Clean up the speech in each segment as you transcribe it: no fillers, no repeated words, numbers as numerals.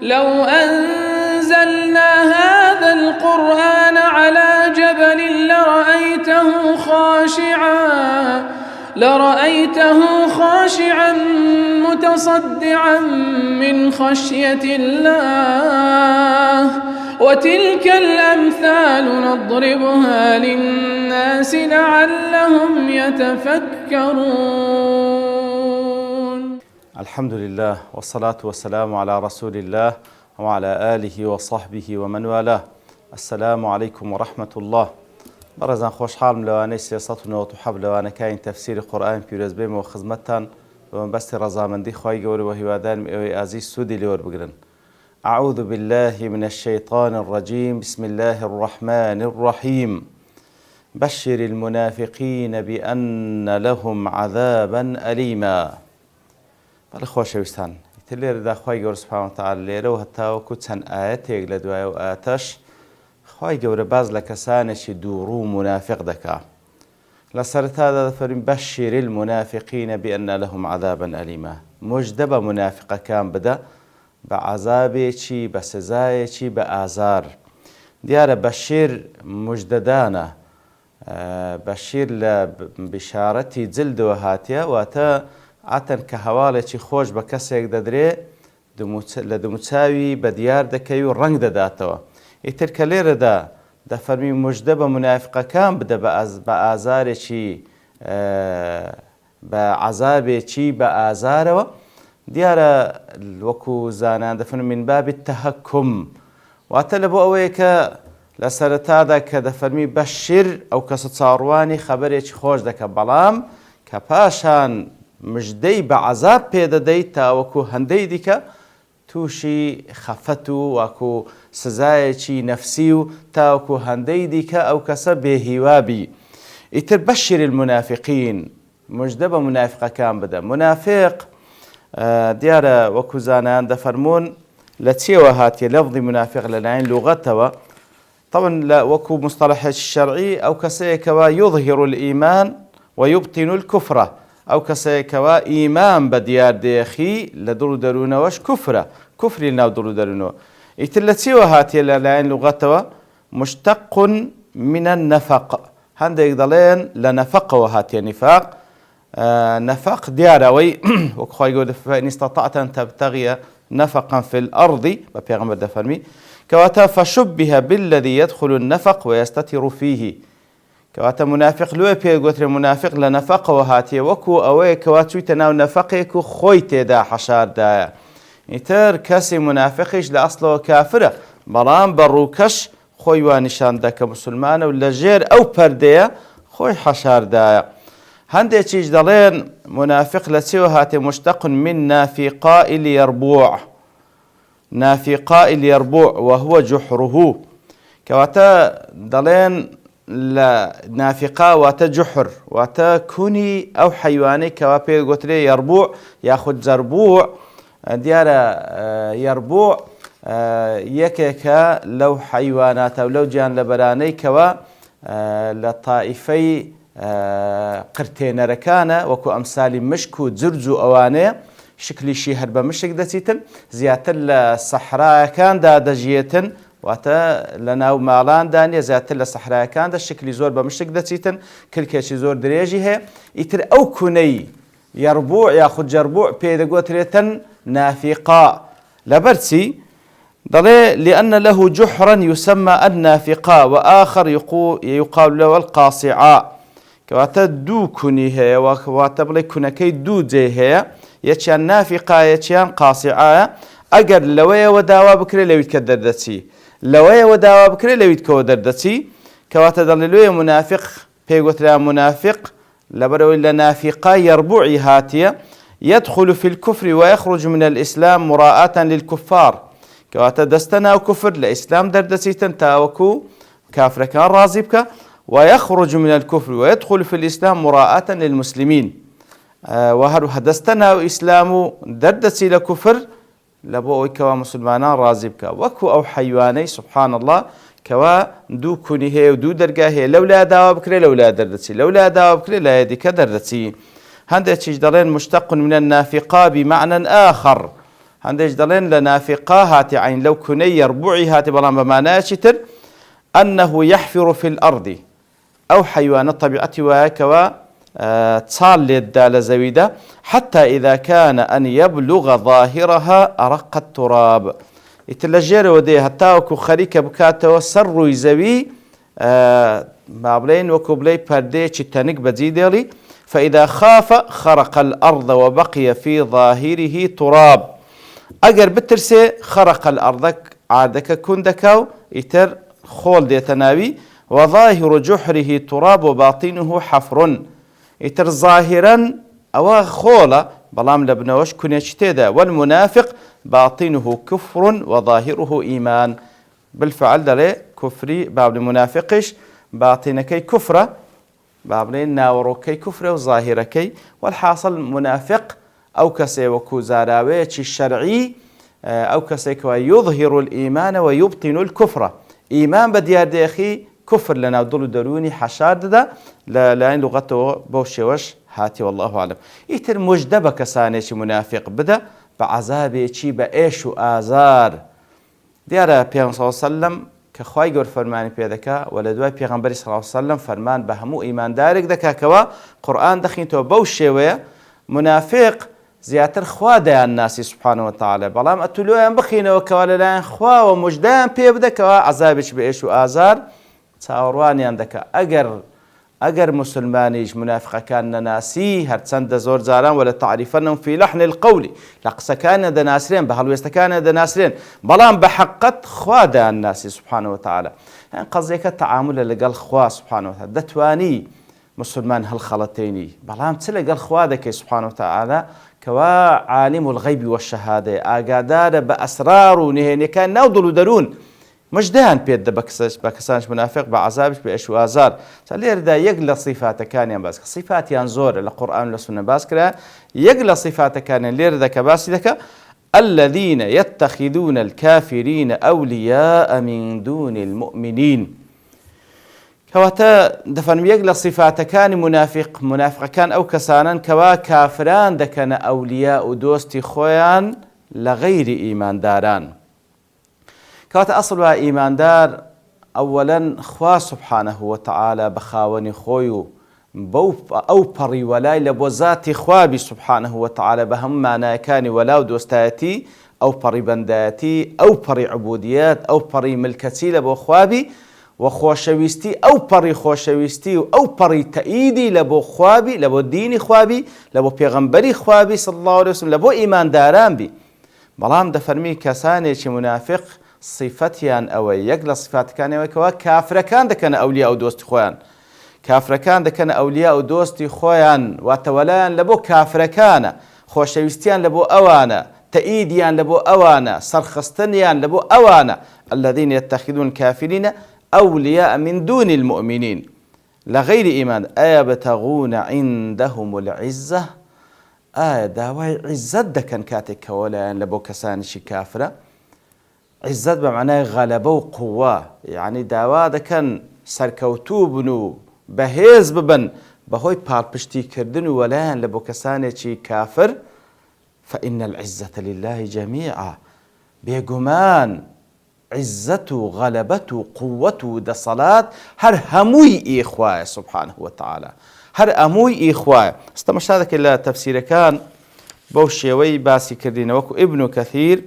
لو أنزلنا هذا القرآن على جبل لرأيته خاشعا متصدعا من خشية الله وتلك الأمثال نضربها للناس لعلهم يتفكرون. الحمد لله والصلاة والسلام على رسول الله وعلى آله وصحبه ومن والاه. السلام عليكم ورحمة الله. برزان خوش حالم لواني سياسات ونوت وحب لوانا كاين تفسير القرآن بيروز بيم وخزمتان ومبستي رزامندي خواهي قولي وهوادان مئوي آزيز سودي لور بقرن. أعوذ بالله من الشيطان الرجيم. بسم الله الرحمن الرحيم. بشر المنافقين بأن لهم عذابا أليما. بالخوش ويستان يتلير دا خواهي قول سبحانه وتعالى ليرو هتا وكتسان آياتيك لدواء وآتش خواهي قول باز لكسانش دورو منافق دكا لسرت هذا فرين بشر المنافقين بأن لهم عذابا أليما. مجدب منافق كان بدا بعذابيشي بسزايشي بآزار ديار بشير مجددانا بشير لبشارتي جلد وهاتيا واتا عتن كهوالێکی خۆش بە کەسێک دەدرێ لە دموچاوی بە دیار دەکەی و ڕەنگ دەداتەوە. ئیتر کە لێرەدا دەفەرمی موژدە بە منافقەکان بدە بە ئازارێکی بە عەزابێکی بە ئازارەوە دیارە وەکو زانان دەفەرمێن من بابی تەهەکم واتە لە بۆ ئەوەیە کە لە سەرەتادا کە دەفەرمی بەشیر ئەو کەسە چاڕوانی خەبەرێکی خۆش دەکە بەڵام کە پاشان مژدەی بە عەزاب پێدەدەیت تاوەکو هەندەی دیکە تووشی خەفەت و وەکو سزایەکی نەفسی و تاوەکو هەندەی دیکە ئەو کەسە بێهیوابی. ئیتر بەشر المنافقین مژدە بە منافقەکان بدە. منافق دیارە وەکو زانایان دەفەرمون لە چێوە هاتیە لەفظی منافق لەلایەن لوغەتەوە طبعا وەکو مصطلحێکی شەرعی ئەو کەسەیەکەوە يظهر الإيمان ويبطن الكفر ئەو کەسەیەکەوە ئیمان بە دیار دێخی لە دڵ و دەروونەوەش کوفرە کوفری ناو دڵ و دەروونەوە. ئیتر لە چیوە هاتیە لەلایەن لوغەتەوە مشتق من النفق هەندێک دەڵێن لە نەفەقەوە هاتیە نفاق. نفق دیارەوەی وەکو خۆی گەورە فإن استطعت أن تبتغي نفقا في الأرض بە پێغەمبەر دەفەرمی کەواتە فشبه بالذي يدخل النفق ويستتر فيه کەواتە منافق لێ پێگوترێ منافق لە نەفەقەوە هاتیە وەکو ئەوەیە کەوا چوویتە ناو نەفەقێک و خۆی تێدا حەشاردایە. ئیتر کەسی منافقیش لە ئەسڵەوە کافرە بەڵام بە ڕووکەش خۆی وا نیشان دەکە موسڵمانە و لەژێر ئەو پەردەیە خۆی حەشاردایە. هەندێکیش دەڵێن منافق لە چێوە هاتێ مشتق من نافقاء اليربوع نافقاء اليربوع وهو جحره کەواتە دەڵێن لە نافقا واتە جحر واتە کونی ئەو حەیوانەی کەوا پێگوترێ یەربوع یاخود جەربوع. دیارە یەربوع یەکێکە لەو حەیواناتە و لەو گیانلەبەرانەی کەوا لە تائیفەی قرتێنەرەکانە وەکو ئەمسالی مشک و جرج و ئەوانەیە شکلیشی هەر بە مشک دەچیتن زیاتر لە سەحرایەکاندا دەژیێتن واتە لە ناو ماڵاندا نیە زیاتر لە سەحرایەکاندا شکلی زۆر بە مشک دەچیتن کلکێکی زۆر درێژی هەیە. ئیتر ئەو کونەی یەربوع یاخود جەربوع پێدەگوترێتن نافقا لەبەرچی دەڵێ لأن له جحرا يسمى النافقا وآخر يقال له القاصعاء کەواتە دوو کونی هەیە واتە بڵێ کونەکەی دوو جێ هەیە یەکیان نافقا یەکیان قاصعایە. ئەگەر لەوەیەوە داوا بکرێت لەویت کە دەردەچی لەوەیەوە داوا بکرێت لەویت کەوە دەردەچی کەواتە دەڵێ لێ منافق پێگوترا منافق لەبەرەوەی لە نافقا یەربوعی هاتیە يدخل في الكفر ويخرج من الإسلام مراءة للكفار کەواتە دەستە ناو کوفر لە ئیسلام دەردەچیتن تاوەکو کافرەکان ڕازی بکە ويخرج من الكفر ويدخل في الإسلام مراءة للمسلمين وهروها دەستە ناو ئیسلام و دەردەچی لە کوفر لە بۆ ئەوەی کەوا مسلمانان ڕازی بکە وەکو ئەو حەیوانەی سبحان الله کەوا دوو کونی هەیە و دوو دەرگا هەیە لەولا داوا بکرێ لەولا دەردەچی لەولا داوا بکرێ لایە دیکە دەردەچی. هەندێکیش دەڵێن مشتق من النافقا بمعنى آخر هندش دلين لنافقا هاتي عين لو كني يربعي هاتي بلان بماناشتر أنه يحفر في الأرض أو حيوان الطبيعة وكوا تصال للدالة زويدة حتى إذا كان أن يبلغ ظاهرها أرق التراب يتلجير ودي حتى وكو خريكة بكاته سر يزوي بابلين وكو بلي بردي تنك بزيدلي فإذا خاف خرق الأرض وبقي في ظاهره تراب أجر بترسي خرق الأرض عادك كندكاو يتر خول دي تناوي وظاهر جحره تراب وباطنه حفر يتر ظاهرا أو خولة بلام لبنوش كنيشتيدا والمنافق باطنه كفر وظاهره إيمان بالفعل دلي كفري باب المنافقش باطنكي كفرة بابلين ناوروكي كفرة وظاهركي والحاصل منافق أو كسي وكوزاراويتش الشرعي أو كسي يظهر الإيمان ويبطن الكفرة إيمان بديار ديخي كفر لنا ودلو دروني حشار دا لأن لغته بوشوش هاتي والله أعلم يتر مجدبة كسانيش منافق بدا بعذابي چي بإيش وآزار ديارة بيغم صلى الله عليه وسلم كخواي قور فرماني بيدكا ولدواي بيغمبري صلى الله عليه وسلم فرمان بهمو إيمان دارك دكا كوا قرآن دخين تو بوشوية منافق زياتر خوا ديان الناس سبحانه وتعالى بلام أتلوين بخينا وكوالا لان خوا ومجدان بيبدا كوا عذابش بإيش وآزار تاورواني عندك أجر مسلمانيش منافقة كان ناسي هرتسند زور زاران ولا تعرفنهم في لحن القول لقص كان دناسرين بهلويست كان دناسرين بلان بحقت خواد الناس سبحانه وتعالى يعني قصديك التعامل اللي قال خوا سبحانه وتعالى دتواني مسلمان هالخلطيني بلان تسلي قال خوادك سبحانه وتعالى كوا عالم الغيب والشهادة أقادار بأسرار ونهيني كان نوضل درون مجدان بيد بكسانش منافق بعذابش بإيش وآزار سالير دا يقل صفات كان ينباسك صفات ينزور القرآن والسنة باسكرا يقل صفات كان لير ذاك باسدك الذين يتخذون الكافرين أولياء من دون المؤمنين كواتا دفن يقل صفات كان منافق كان أو كسانا كوا كافران دكنا أولياء دوستي خويان لغير إيمان داران كواتا أصلها إيمان دار أولا خوا سبحانه وتعالى بخاوني خويو أو بري ولاي لبوزاتي خوابي سبحانه وتعالى بهم معنى كان ولاو دوستاتي أو بري بنداتي أو بري عبوديات أو بري ملكتي لبو خوابي وخوشويستي أو بري خوشويستي أو بري تأييدي لبو خوابي لبو ديني خوابي لبو بيغمبري خوابي صلى الله عليه وسلم لبو إيمان داران بي بلام دفرمي كساني منافق صفتيان أو يقل صفات كان وكوا كافر كان دكنا أولياء أو دوست خوان كافر كان دكنا أولياء أو دوست خوان وتولان لبو كافر كان خوشويستيان لبو أوانا تأييديان لبو أوانا سرخستنيان لبو أوانا الذين يتخذون كافرين أولياء من دون المؤمنين لغير إيمان أيبتغون عندهم العزة داوي عزة دكن كاتك ولان لبو كسانشي كافرة عزت بمعنى غلبة وقوة يعني داوا دكن سركوتو بنو بهيز ببن بهوي بالبشتي كردن ولان لبو كسانشي كافر فإن العزة لله جميعا بيقمان عزته غلبته قوته ده صلاة هر هموي إخوة سبحانه وتعالى هر هموي إخوة استمش هذا كلا تفسير كان بوشيوي باسي كردين وكو ابن كثير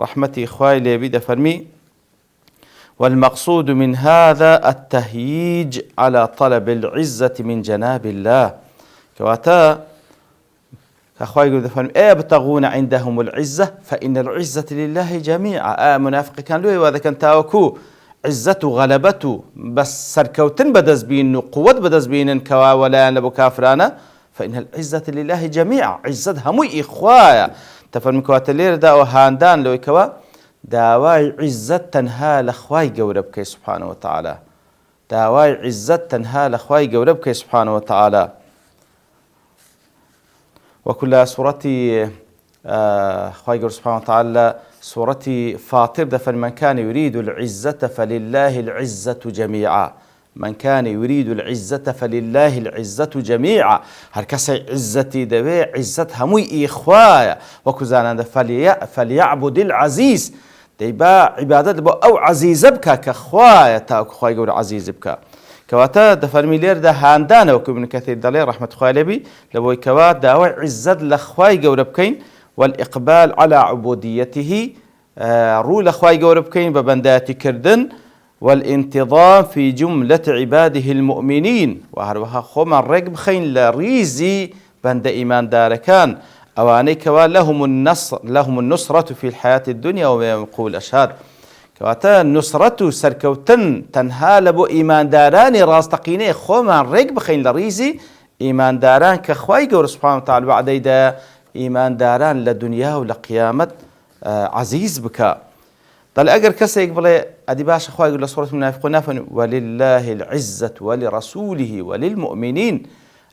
رحمتي إخوائي ليبيد فرمي والمقصود من هذا التهييج على طلب العزة من جناب الله كواتا أخوي يقول فرمي يبتغون عندهم العزة فإن العزة لله جميعا منافق كان له وهذا كان تاوكو عزته غلبته بس سركوتن بدز بين قوة بدز بين كوا ولا لبو كافرانا فإن العزة لله جميعا عزتها مو إخوايا تفرمي كوات اللير دا وهاندان لو كوا داواي عزة تنها لخواي قوربك سبحانه وتعالى داواي عزة تنها لخواي قوربك سبحانه وتعالى وكل سورتي خواي سبحانه وتعالى سورتي فاطر دفن من كان يريد العزة فلله العزة جميعا من كان يريد العزة فلله العزة جميعا. هر كسي عزتي دبي عزة هموي إخوايا وكزانا فليعبد العزيز ديبا عبادة بو أو عزيز بك كخوايا تاك خوايا قول عزيز بك كواتا دفرمي لير ده هاندانا وكو ابن كثير دلي رحمة خوالي بي لبوي كوات داوي عزة لخواي قول بكين والإقبال على عبوديته رو لخواي قول بكين ببنداتي كردن والانتظام في جملة عباده المؤمنين وهروها خوما الرقب خين لريزي بند إيمان داركان أواني كوا لهم النصرة في الحياة الدنيا وما يقول أشهاد كواتا النصرة سركوتن تنها لبو إيمان داراني راستقيني خوما الرقب خين لريزي إيمان داران كخواي قول سبحانه وتعالى بعد إيمان داران لدنيا ولقيامة عزيز بك طال أجر كسي يقبل أدي باش أخوي يقول سورة المنافقون ولله العزة ولرسوله وللمؤمنين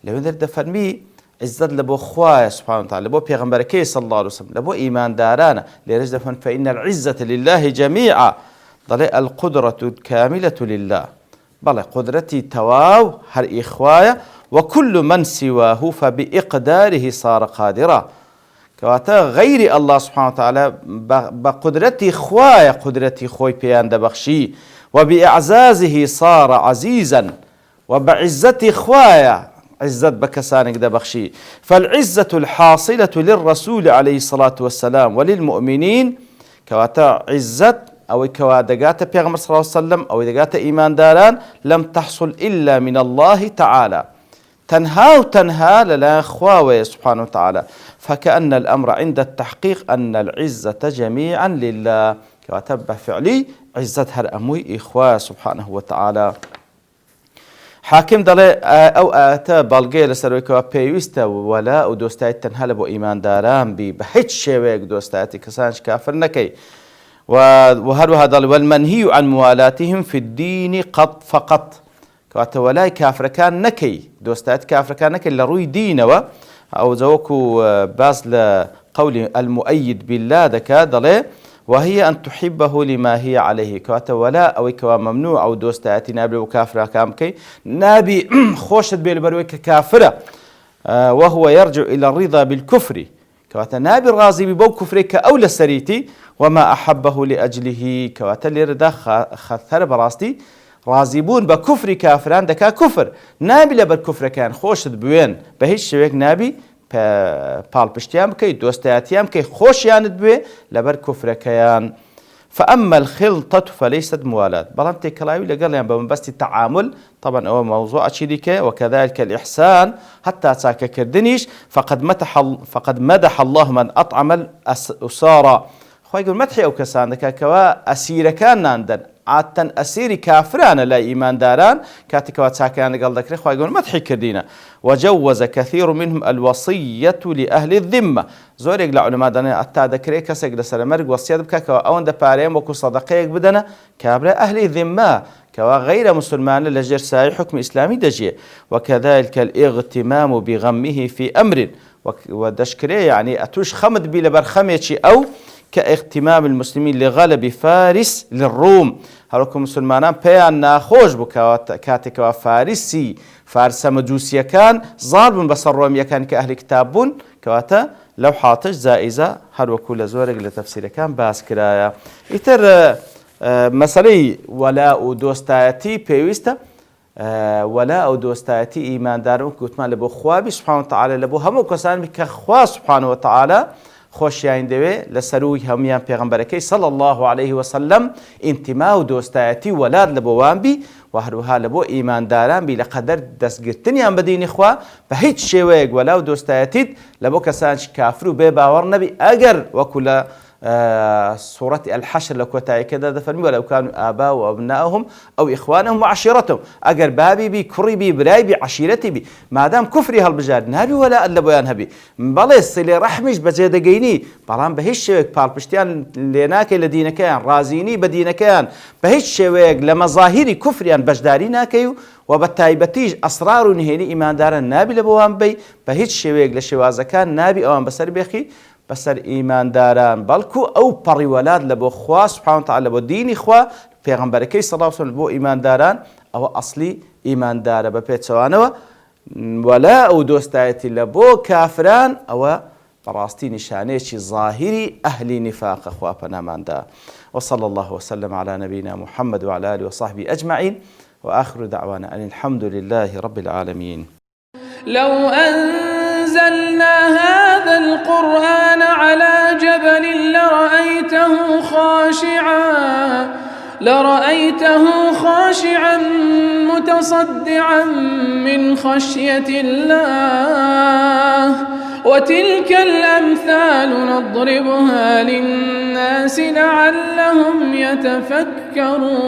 لو ذا دفرمي عزة لبو خوايا سبحانه وتعالى لبو بيغمبركي صلى الله عليه وسلم لبو إيمان دارانا لرجل فإن العزة لله جميعا ضل القدرة الكاملة لله بل قدرتي تواو هر إخوايا وكل من سواه فبإقداره صار قادرا كواتا غير الله سبحانه وتعالى بقدرتي خوايا قدرتي خوي بيان دبخشي وبإعزازه صار عزيزا وبعزتي خوايا عزت بكسانك دبخشي فالعزة الحاصلة للرسول عليه الصلاة والسلام وللمؤمنين كواتا عزت أو كوادقات بيغمر صلى الله عليه وسلم أو دقات إيمان داران لم تحصل إلا من الله تعالى تنهى للا خواوي سبحانه وتعالى فكأن الأمر عند التحقيق أن العزة جميعا لله كواتب فعلي عزة هر أموي إخوة سبحانه وتعالى حاكم دلي أو آتا بلغي لسرويكوا بيوستا ولا ودوستايت تنهى لبو إيمان داران بهيج شويك دوستايتي كسانش كافر نكي وهروها دلي والمنهي عن موالاتهم في الدين قط فقط كواتا ولاي كافر كان نكي دوستايت كافر كان نكي لروي دينوا أو زوكو باز لقول المؤيد بالله دكا دلي وهي أن تحبه لما هي عليه كواتا ولا أو كوا ممنوع أو دوستاتي نابي وكافرة كامكي نابي خوشت بالبرويك كافرة وهو يرجع إلى الرضا بالكفر كواتا نابي الرازي ببو كفرك أو لسريتي وما أحبه لأجله كواتا اللي ردا خثر براستي رازيبون بكفر كافران دكا كفر نابي لبالكفر كان خوشت بوين بهيش شويك نابي پال پشتیان بکی دوستایتیان بکی خوشیانت بوی لبر کفر کیان فأما الخلطة فليست موالاة بلان تكلاوي لقال يعني بمبستي التعامل طبعا هو موضوع أشيدك وكذلك الإحسان حتى تاك كردنيش فقد مدح الله من أطعم الأسارة خو يقول مدحي أو كسان كوا أسير كان ناندن عادة أسيري كافران لا إيمان داران كاتكوا تاكان قال ذكري خو يقول مدحي كردينا وجوز كثير منهم الوصية لأهل الذمة زور يقول علماء دانا أتا ذكري كسك لسلمرق وصية بكاكوا أون دا باريم وكو صدقيك بدنا كابرا أهل الذمة كوا غير مسلمان لجر ساي حكم إسلامي دجي وكذلك الاغتمام بغمه في أمر ودشكري يعني أتوش خمد بي لبرخميتشي أو كاغتمام المسلمين لغلب فارس للروم هروكم مسلمان بيان ناخوش بكاتك وفارسي فارس مجوسيا كان ظالم بس الروميا كان كأهل كتابون كواتا لو حاطش زائزة هروكو لزورق لتفسير كان باس كرايا يتر مسألة ولاء دوستايتي بيويستا ولاء دوستايتي إيمان دارون كتمان لبو خوابي سبحانه وتعالى لبو همو كسان بكخوا سبحانه وتعالى خوشیان دوی لسروی همیان پیغمبرکی صلی الله علیه و سلم انتماء و دوستایتی ولاد لبوان بی و هروها لبو ایمان داران بی لقدر دستگرتنیان بدین خوا به هیچ شیوه ولا دوستایتیت لبو کسانش کافر و بی باور نبی اگر وکلا سورة الحشر لو كنت كذا دفرمي ولو كانوا آباء وأبنائهم أو إخوانهم وعشيرتهم أجر بابي بي كري بي براي بي عشيرتي بي ما دام كفري هالبجار نبي ولا إلا بيان هبي بلس اللي رحمش بزيد جيني بلان بهش شوك بالبشتيان لناك لدينا كان رازيني بدينا كان بهش شوك لمظاهر كفريان بجدارينا كيو وبالتايبتيج أسرار نهيني إيمان دار النبي لبوان بي بهش شوك لشوازة كان نبي أوان بسر بيخي بسر إيمان داران بلكو أو بري ولاد لبو خوا سبحانه وتعالى لبو ديني خوا پیغمبركي صلى الله عليه وسلم بو إيمان داران ئەوە ئەسلی ئیماندارە بە پێچەوانەوە وەلا ئەو دۆستایەتی لە بۆ کافران ئەوە بەڕاستی نیشانەیەکی ظاهری ئەهلی نیفاقە خوا پەناماندا. وصلى الله وسلم على نبينا محمد وعلى آله وصحبه أجمعين وآخر دعوانا أن الحمد لله رب العالمين. لو أنزلنا هذا القرآن على جبل لرأيته خاشعا متصدعا من خشية الله وتلك الأمثال نضربها للناس لعلهم يتفكرون.